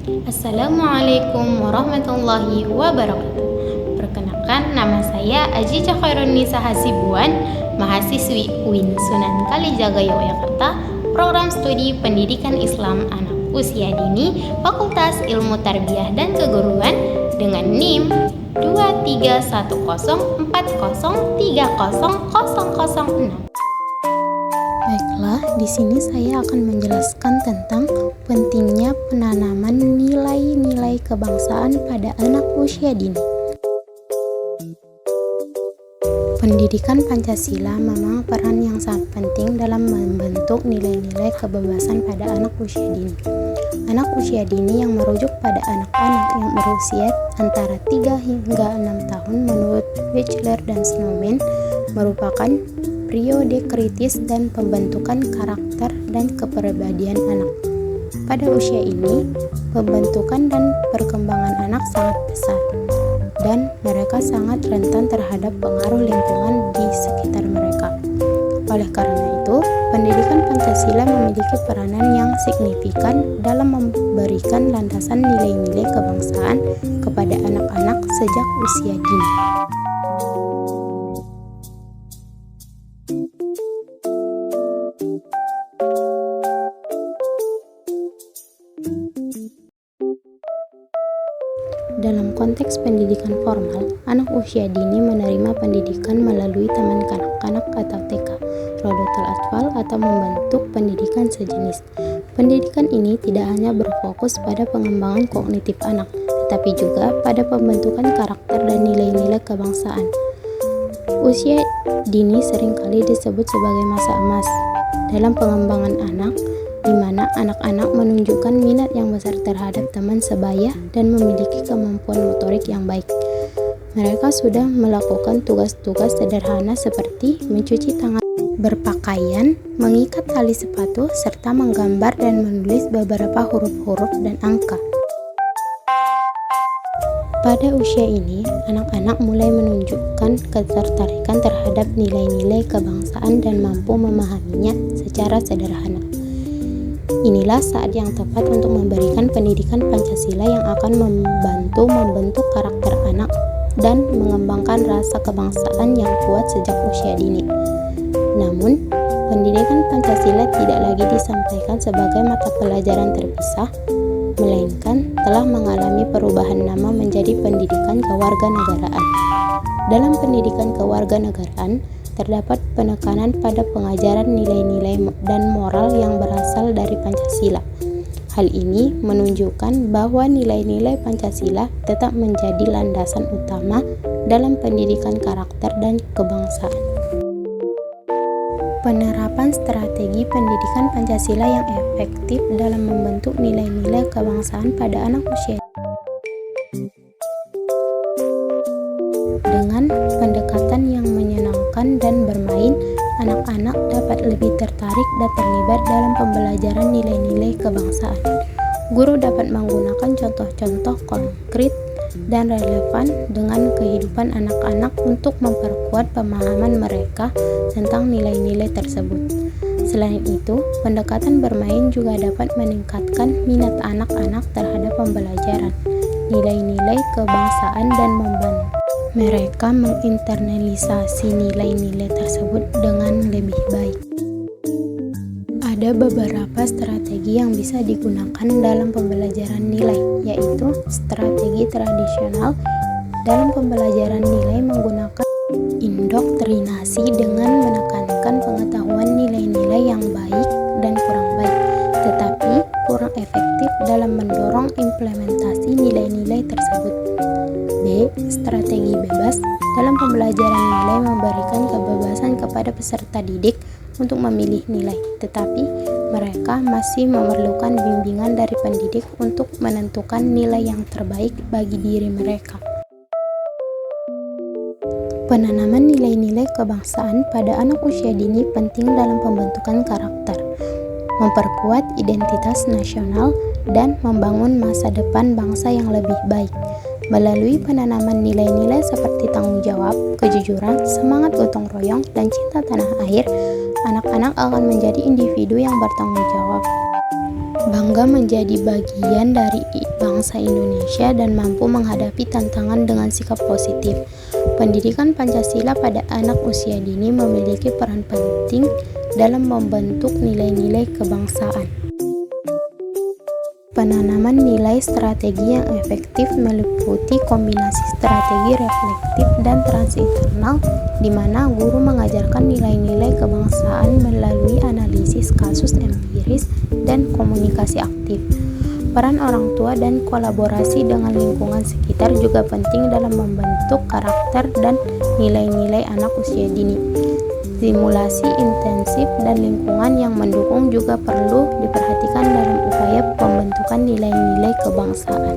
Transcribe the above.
Assalamualaikum warahmatullahi wabarakatuh. Perkenalkan, nama saya Aziza Khairunisa Hasibuan, mahasiswi UIN Sunan Kalijaga Yogyakarta, Program Studi Pendidikan Islam Anak Usia Dini, Fakultas Ilmu Tarbiyah dan Keguruan dengan NIM 231040300006. Baiklah, di sini saya akan menjelaskan tentang pentingnya penanaman nilai-nilai kebangsaan pada anak usia dini. Pendidikan Pancasila memang peran yang sangat penting dalam membentuk nilai-nilai kebebasan pada anak usia dini. Anak usia dini yang merujuk pada anak-anak yang berusia antara 3 hingga 6 tahun menurut Batchelor dan Snowman merupakan periode kritis dan pembentukan karakter dan kepribadian anak. Pada usia ini, pembentukan dan perkembangan anak sangat pesat, dan mereka sangat rentan terhadap pengaruh lingkungan di sekitar mereka. Oleh karena itu, pendidikan Pancasila memiliki peranan yang signifikan dalam memberikan landasan nilai-nilai kebangsaan kepada anak-anak sejak usia dini. Dalam konteks pendidikan formal, anak usia dini menerima pendidikan melalui taman kanak-kanak atau TK, Rodotul Atfal atau membentuk pendidikan sejenis. Pendidikan ini tidak hanya berfokus pada pengembangan kognitif anak, tetapi juga pada pembentukan karakter dan nilai-nilai kebangsaan. Usia dini seringkali disebut sebagai masa emas dalam pengembangan anak, di mana anak-anak menunjukkan minat yang besar terhadap teman sebaya dan memiliki kemampuan motorik yang baik. Mereka sudah melakukan tugas-tugas sederhana seperti mencuci tangan, berpakaian, mengikat tali sepatu, serta menggambar dan menulis beberapa huruf-huruf dan angka. Pada usia ini, anak-anak mulai menunjukkan ketertarikan terhadap nilai-nilai kebangsaan dan mampu memahaminya secara sederhana. Inilah saat yang tepat untuk memberikan pendidikan Pancasila yang akan membantu membentuk karakter anak dan mengembangkan rasa kebangsaan yang kuat sejak usia dini. Namun, pendidikan Pancasila tidak lagi disampaikan sebagai mata pelajaran terpisah, melainkan telah mengalami perubahan nama menjadi pendidikan kewarganegaraan. Dalam pendidikan kewarganegaraan, terdapat penekanan pada pengajaran nilai-nilai dan moral yang berasal dari Pancasila. Hal ini menunjukkan bahwa nilai-nilai Pancasila tetap menjadi landasan utama dalam pendidikan karakter dan kebangsaan. Penerapan strategi pendidikan Pancasila yang efektif dalam membentuk nilai-nilai kebangsaan pada anak usia dengan pendekatan yang menyenangkan dan bermain, anak-anak dapat lebih tertarik dan terlibat dalam pembelajaran nilai-nilai kebangsaan. Guru dapat menggunakan contoh-contoh konkret dan relevan dengan kehidupan anak-anak untuk memperkuat pemahaman mereka tentang nilai-nilai tersebut. Selain itu, pendekatan bermain juga dapat meningkatkan minat anak-anak terhadap pembelajaran nilai-nilai kebangsaan dan membantu mereka menginternalisasi nilai-nilai tersebut dengan lebih baik. Ada beberapa strategi yang bisa digunakan dalam pembelajaran nilai, yaitu strategi tradisional dalam pembelajaran nilai menggunakan indoktrinasi dengan menekankan pengetahuan nilai-nilai yang baik dan kurang baik, tetapi kurang efektif dalam mendorong implementasi nilai-nilai tersebut. B. Strategi bebas dalam pembelajaran nilai memberikan kebebasan kepada peserta didik untuk memilih nilai, tetapi mereka masih memerlukan bimbingan dari pendidik untuk menentukan nilai yang terbaik bagi diri mereka. Penanaman nilai-nilai kebangsaan pada anak usia dini penting dalam pembentukan karakter, memperkuat identitas nasional, dan membangun masa depan bangsa yang lebih baik. Melalui penanaman nilai-nilai seperti tanggung jawab, kejujuran, semangat gotong royong, dan cinta tanah air, anak-anak akan menjadi individu yang bertanggung jawab. bangga menjadi bagian dari bangsa Indonesia dan mampu menghadapi tantangan dengan sikap positif. Pendidikan Pancasila pada anak usia dini memiliki peran penting dalam membentuk nilai-nilai kebangsaan. Penanaman nilai strategi yang efektif meliputi kombinasi strategi reflektif dan transinternal, di mana guru mengajarkan nilai-nilai kebangsaan melalui analisis kasus empiris dan komunikasi aktif. Peran orang tua dan kolaborasi dengan lingkungan sekitar juga penting dalam membentuk karakter dan nilai-nilai anak usia dini. Stimulasi intensif dan lingkungan yang mendukung juga perlu diperhatikan dalam upaya pembentukan nilai-nilai kebangsaan.